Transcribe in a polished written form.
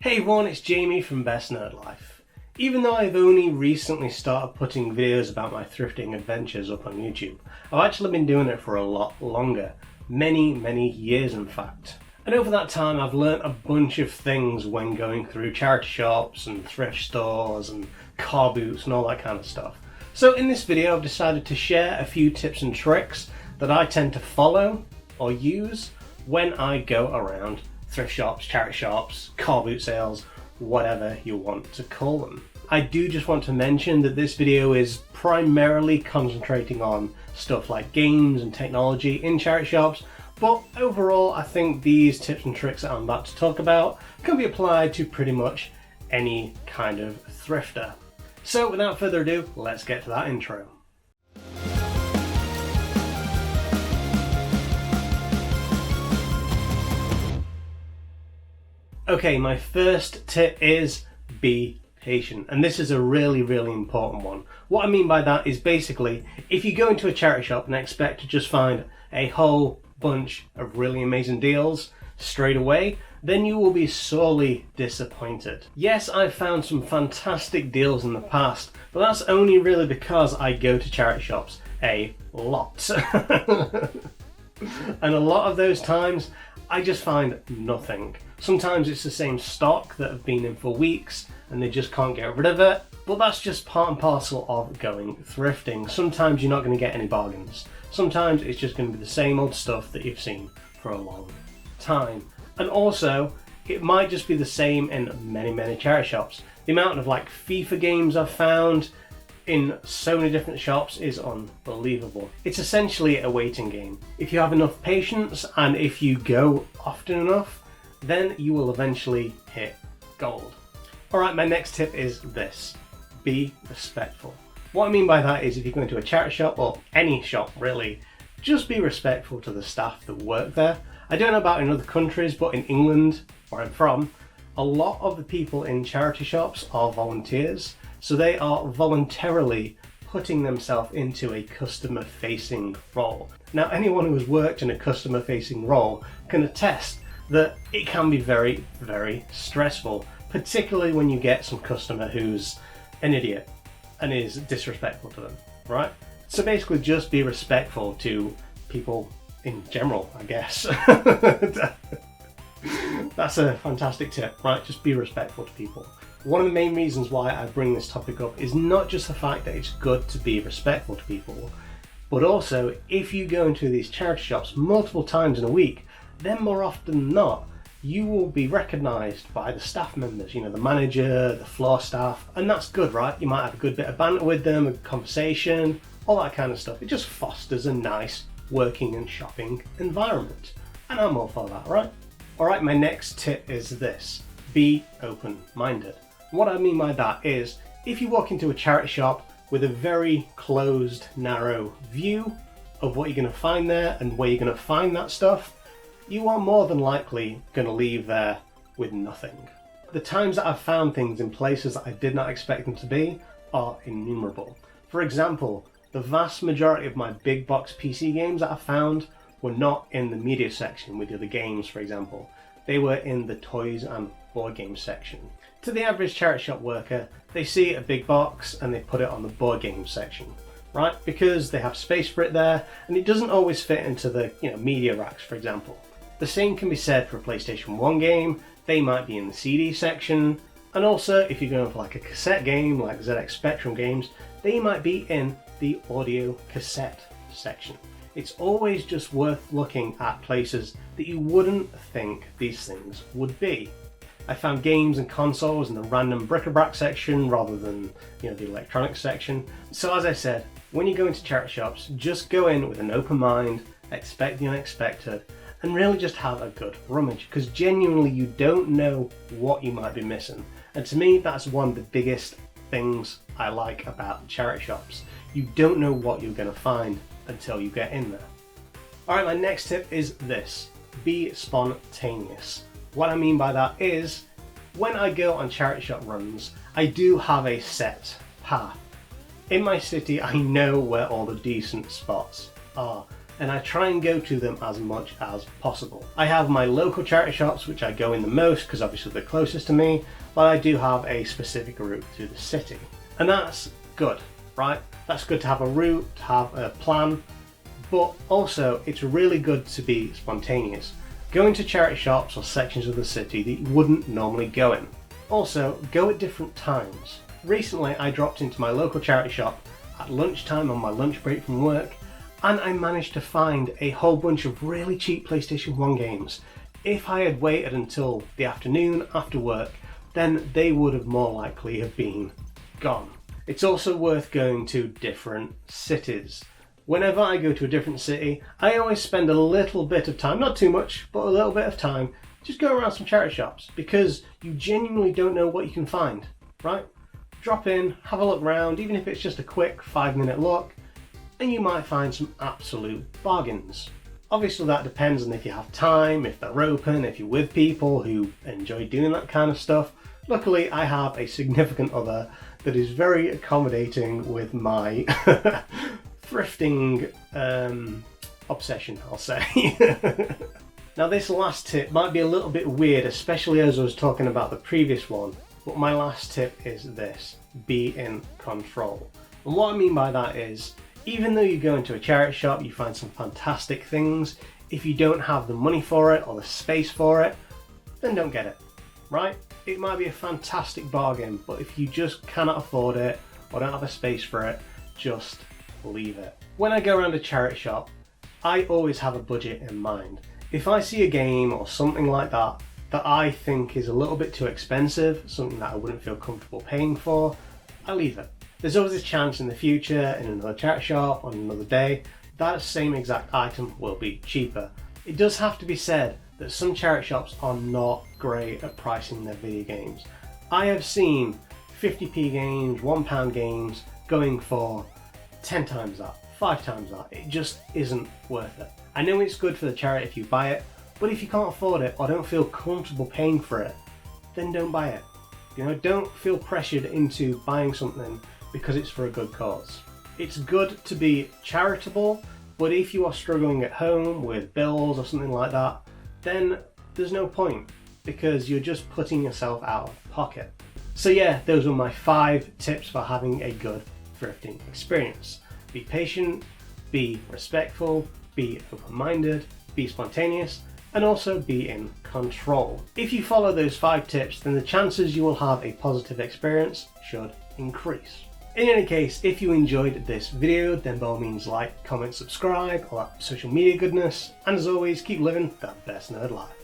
Hey everyone, it's Jamie from BestNerdLife. Even though I've only recently started putting videos about my thrifting adventures up on YouTube, I've actually been doing it for a lot longer. Many years in fact. And over that time I've learnt a bunch of things when going through charity shops and thrift stores and car boots and all that kind of stuff. So in this video I've decided to share a few tips and tricks that I tend to follow or use when I go around thrift shops, charity shops, car boot sales, whatever you want to call them. I do just want to mention that this video is primarily concentrating on stuff like games and technology in charity shops, but overall I think these tips and tricks that I'm about to talk about can be applied to pretty much any kind of thrifter. So without further ado, let's get to that intro. Okay, my first tip is be patient, and this is a really important one. What I mean by that is basically, if you go into a charity shop and expect to just find a whole bunch of really amazing deals straight away, then you will be sorely disappointed. Yes, I've found some fantastic deals in the past, but that's only really because I go to charity shops a lot. And a lot of those times, I just find nothing. Sometimes it's the same stock that have been in for weeks and they just can't get rid of it, but that's just part and parcel of going thrifting. Sometimes you're not going to get any bargains. Sometimes it's just going to be the same old stuff that you've seen for a long time. And also, it might just be the same in many charity shops. The amount of like FIFA games I've found in so many different shops is unbelievable. It's essentially a waiting game. If you have enough patience and if you go often enough, then you will eventually hit gold. Alright, my next tip is this. Be respectful. What I mean by that is if you go into a charity shop, or any shop really, just be respectful to the staff that work there. I don't know about in other countries, but in England, where I'm from, a lot of the people in charity shops are volunteers. So they are voluntarily putting themselves into a customer-facing role. Now, anyone who has worked in a customer-facing role can attest that it can be very stressful, particularly when you get some customer who's an idiot and is disrespectful to them, right? So basically just be respectful to people in general, I guess. That's a fantastic tip, right? Just be respectful to people. One of the main reasons why I bring this topic up is not just the fact that it's good to be respectful to people, but also if you go into these charity shops multiple times in a week, then more often than not, you will be recognised by the staff members, you know, the manager, the floor staff, and that's good, right? You might have a good bit of banter with them, a conversation, all that kind of stuff. It just fosters a nice working and shopping environment. And I'm all for that, right? Alright, my next tip is this. Be open-minded. What I mean by that is, if you walk into a charity shop with a very closed, narrow view of what you're going to find there and where you're going to find that stuff, you are more than likely going to leave there with nothing. The times that I've found things in places that I did not expect them to be are innumerable. For example, the vast majority of my big box PC games that I found were not in the media section with the other games, for example. They were in the toys and board game section. To the average charity shop worker, they see a big box and they put it on the board game section, right? Because they have space for it there and it doesn't always fit into the media racks, for example. The same can be said for a PlayStation 1 game. They might be in the CD section, and also if you're going for like a cassette game like ZX Spectrum games, they might be in the audio cassette section. It's always just worth looking at places that you wouldn't think these things would be. I found games and consoles in the random bric-a-brac section rather than the electronics section. So as I said, when you go into charity shops, just go in with an open mind, expect the unexpected, and really just have a good rummage, because genuinely you don't know what you might be missing. And to me, that's one of the biggest things I like about charity shops. You don't know what you're going to find until you get in there. Alright, my next tip is this. Be spontaneous. What I mean by that is, when I go on charity shop runs, I do have a set path. In my city, I know where all the decent spots are. and I try and go to them as much as possible. I have my local charity shops which I go in the most because obviously they're closest to me, but I do have a specific route through the city. And that's good, right? That's good to have a route, to have a plan, but also it's really good to be spontaneous. Go into charity shops or sections of the city that you wouldn't normally go in. Also, go at different times. Recently I dropped into my local charity shop at lunchtime on my lunch break from work, and I managed to find a whole bunch of really cheap PlayStation 1 games. If I had waited until the afternoon after work, then they would have more likely have been gone. It's also worth going to different cities. Whenever I go to a different city, I always spend a little bit of time, not too much, but a little bit of time, just go around some charity shops, because you genuinely don't know what you can find, right? Drop in, have a look around, even if it's just a quick 5-minute look, and you might find some absolute bargains. Obviously that depends on if you have time, if they're open, if you're with people who enjoy doing that kind of stuff. Luckily I have a significant other that is very accommodating with my thrifting obsession, I'll say. Now this last tip might be a little bit weird, especially as I was talking about the previous one, but my last tip is this: be in control. And what I mean by that is, even though you go into a charity shop, you find some fantastic things, if you don't have the money for it or the space for it, then don't get it, right? It might be a fantastic bargain, but if you just cannot afford it or don't have a space for it, just leave it. When I go around a charity shop, I always have a budget in mind. If I see a game or something like that that I think is a little bit too expensive, something that I wouldn't feel comfortable paying for, I leave it. There's always a chance in the future, in another charity shop, on another day, that same exact item will be cheaper. It does have to be said that some charity shops are not great at pricing their video games. I have seen 50p games, £1 games going for 10 times that, 5 times that. It just isn't worth it. I know it's good for the charity if you buy it, but if you can't afford it or don't feel comfortable paying for it, then don't buy it. You know, don't feel pressured into buying something because it's for a good cause. It's good to be charitable, but if you are struggling at home with bills or something like that, then there's no point, because you're just putting yourself out of pocket. So yeah, those were my 5 tips for having a good thrifting experience. Be patient, be respectful, be open-minded, be spontaneous, and also be in control. If you follow those 5 tips, then the chances you will have a positive experience should increase. In any case, if you enjoyed this video, then by all means like, comment, subscribe, all that social media goodness, and as always, keep living that best nerd life.